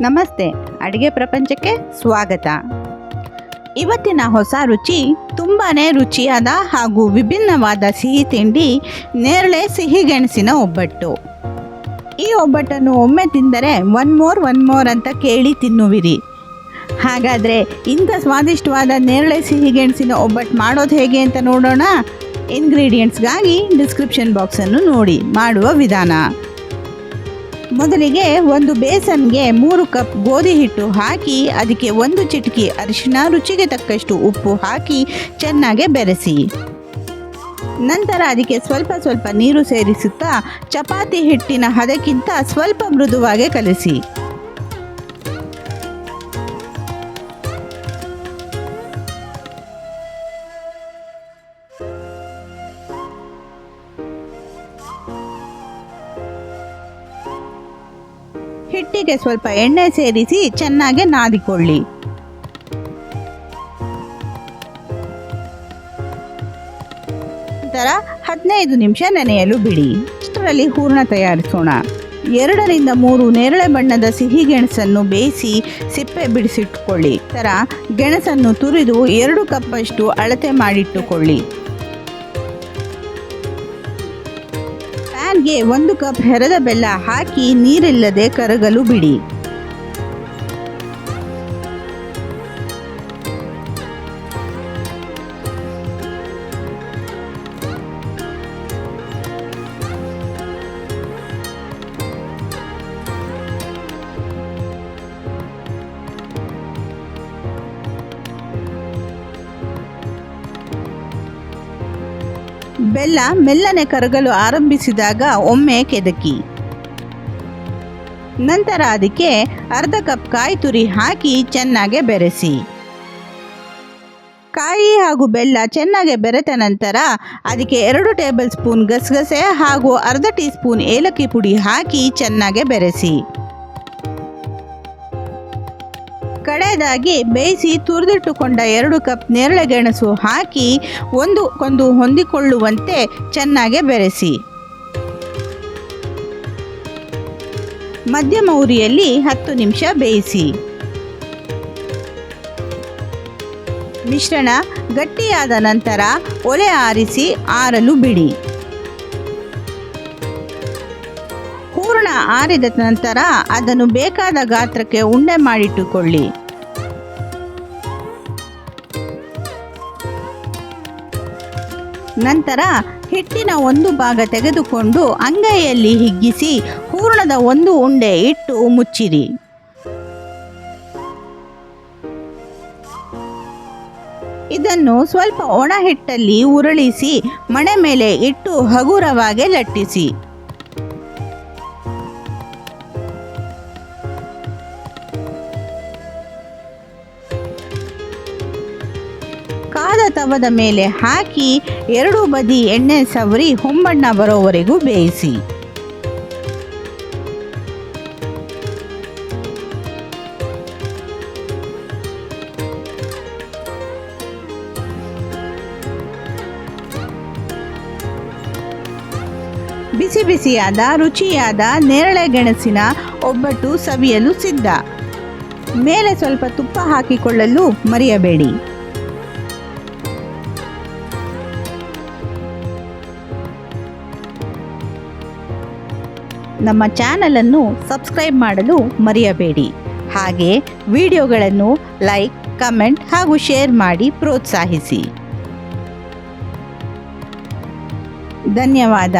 ನಮಸ್ತೆ, ಅಡುಗೆ ಪ್ರಪಂಚಕ್ಕೆ ಸ್ವಾಗತ. ಇವತ್ತಿನ ಹೊಸ ರುಚಿ ತುಂಬಾ ರುಚಿಯಾದ ಹಾಗೂ ವಿಭಿನ್ನವಾದ ಸಿಹಿ ತಿಂಡಿ ನೇರಳೆ ಸಿಹಿಗೆಣಸಿನ ಒಬ್ಬಟ್ಟು. ಈ ಒಬ್ಬಟ್ಟನ್ನು ಒಮ್ಮೆ ತಿಂದರೆ ಒನ್ ಮೋರ್ ಅಂತ ಕೇಳಿ ತಿನ್ನುವಿರಿ. ಹಾಗಾದರೆ ಇಂಥ ಸ್ವಾದಿಷ್ಟವಾದ ನೇರಳೆ ಸಿಹಿಗೆಣಸಿನ ಒಬ್ಬಟ್ಟು ಮಾಡೋದು ಹೇಗೆ ಅಂತ ನೋಡೋಣ. ಇಂಗ್ರೀಡಿಯೆಂಟ್ಸ್ಗಾಗಿ ಡಿಸ್ಕ್ರಿಪ್ಷನ್ ಬಾಕ್ಸನ್ನು ನೋಡಿ ಮಾಡುವ ವಿಧಾನ. ಮೊದಲಿಗೆ ಒಂದು ಬೇಸನ್ಗೆ 3 ಕಪ್ ಗೋಧಿ ಹಿಟ್ಟು ಹಾಕಿ ಅದಕ್ಕೆ 1 ಚಿಟಿಕೆ ಅರಿಶಿನ, ರುಚಿಗೆ ತಕ್ಕಷ್ಟು ಉಪ್ಪು ಹಾಕಿ ಚೆನ್ನಾಗಿ ಬೆರೆಸಿ. ನಂತರ ಅದಕ್ಕೆ ಸ್ವಲ್ಪ ನೀರು ಸೇರಿಸುತ್ತಾ ಚಪಾತಿ ಹಿಟ್ಟಿನ ಹದಕ್ಕಿಂತ ಸ್ವಲ್ಪ ಮೃದುವಾಗಿ ಕಲಸಿ. ಹಿಟ್ಟಿಗೆ ಸ್ವಲ್ಪ ಎಣ್ಣೆ ಸೇರಿಸಿ ಚೆನ್ನಾಗಿ ನಾದಿಕೊಳ್ಳಿ. ನಂತರ 15 ನಿಮಿಷ ನೆನೆಯಲು ಬಿಡಿ. ಇಷ್ಟರಲ್ಲಿ ಹೂರಣ ತಯಾರಿಸೋಣ. 2 ರಿಂದ 3 ನೇರಳೆ ಬಣ್ಣದ ಸಿಹಿ ಗೆಣಸನ್ನು ಬೇಯಿಸಿ ಸಿಪ್ಪೆ ಬಿಡಿಸಿಟ್ಟುಕೊಳ್ಳಿ. ನಂತರ ಗೆಣಸನ್ನು ತುರಿದು 2 ಕಪ್ಪಷ್ಟು ಅಳತೆ ಮಾಡಿಟ್ಟುಕೊಳ್ಳಿ. ಪ್ಯಾನ್ಗೆ 1 ಕಪ್ ಹೆರದ ಬೆಲ್ಲ ಹಾಕಿ ನೀರಿಲ್ಲದೆ ಕರಗಲು ಬಿಡಿ. ಬೆಲ್ಲ ಮೆಲ್ಲನೆ ಕರಗಲು ಆರಂಭಿಸಿದಾಗ ಒಮ್ಮೆ ಕೆದಕಿ. ನಂತರ ಅದಕ್ಕೆ ಅರ್ಧ ಕಪ್ ಕಾಯಿ ತುರಿ ಹಾಕಿ ಚೆನ್ನಾಗಿ ಬೆರೆಸಿ. ಕಾಯಿ ಹಾಗೂ ಬೆಲ್ಲ ಚೆನ್ನಾಗಿ ಬೆರೆತ ನಂತರ ಅದಕ್ಕೆ 2 ಟೇಬಲ್ ಸ್ಪೂನ್ ಗಸಗಸೆ ಹಾಗೂ ಅರ್ಧ ಟೀ ಸ್ಪೂನ್ ಏಲಕ್ಕಿ ಪುಡಿ ಹಾಕಿ ಚೆನ್ನಾಗಿ ಬೆರೆಸಿ. ಕಡೆಯದಾಗಿ ಬೇಯಿಸಿ ತುರಿದಿಟ್ಟುಕೊಂಡ 2 ಕಪ್ ನೇರಳೆ ಗೆಣಸು ಹಾಕಿ ಒಂದಕ್ಕೊಂದು ಹೊಂದಿಕೊಳ್ಳುವಂತೆ ಚೆನ್ನಾಗಿ ಬೆರೆಸಿ. ಮಧ್ಯಮ ಉರಿಯಲ್ಲಿ 10 ನಿಮಿಷ ಬೇಯಿಸಿ. ಮಿಶ್ರಣ ಗಟ್ಟಿಯಾದ ನಂತರ ಒಲೆ ಆರಿಸಿ ಆರಲು ಬಿಡಿ. ಹೂರಣ ಆರಿದ ನಂತರ ಅದನ್ನು ಬೇಕಾದ ಗಾತ್ರಕ್ಕೆ ಉಂಡೆ ಮಾಡಿಟ್ಟುಕೊಳ್ಳಿ. ನಂತರ ಹಿಟ್ಟಿನ ಒಂದು ಭಾಗ ತೆಗೆದುಕೊಂಡು ಅಂಗೈಯಲ್ಲಿ ಹಿಗ್ಗಿಸಿ ಹೂರಣದ 1 ಉಂಡೆ ಇಟ್ಟು ಮುಚ್ಚಿರಿ. ಇದನ್ನು ಸ್ವಲ್ಪ ಒಣ ಹಿಟ್ಟಲ್ಲಿ ಉರುಳಿಸಿ ಮಣೆ ಮೇಲೆ ಇಟ್ಟು ಹಗುರವಾಗಿ ಲಟ್ಟಿಸಿ. ಕಾದ ತವದ ಮೇಲೆ ಹಾಕಿ 2 ಬದಿ ಎಣ್ಣೆ ಸವರಿ ಹೊಂಬಣ್ಣ ಬರೋವರೆಗೂ ಬೇಯಿಸಿ. ಬಿಸಿ ಬಿಸಿಯಾದ ರುಚಿಯಾದ ನೇರಳೆ ಗೆಣಸಿನ ಒಬ್ಬಟ್ಟು ಸವಿಯಲು ಸಿದ್ಧ. ಮೇಲೆ ಸ್ವಲ್ಪ ತುಪ್ಪ ಹಾಕಿಕೊಳ್ಳಲು ಮರೆಯಬೇಡಿ. ನಮ್ಮ ಚಾನಲನ್ನು ಸಬ್ಸ್ಕ್ರೈಬ್ ಮಾಡಲು ಮರೆಯಬೇಡಿ. ಹಾಗೆ ವಿಡಿಯೋಗಳನ್ನು ಲೈಕ್, ಕಮೆಂಟ್ ಹಾಗೂ ಶೇರ್ ಮಾಡಿ ಪ್ರೋತ್ಸಾಹಿಸಿ. ಧನ್ಯವಾದ.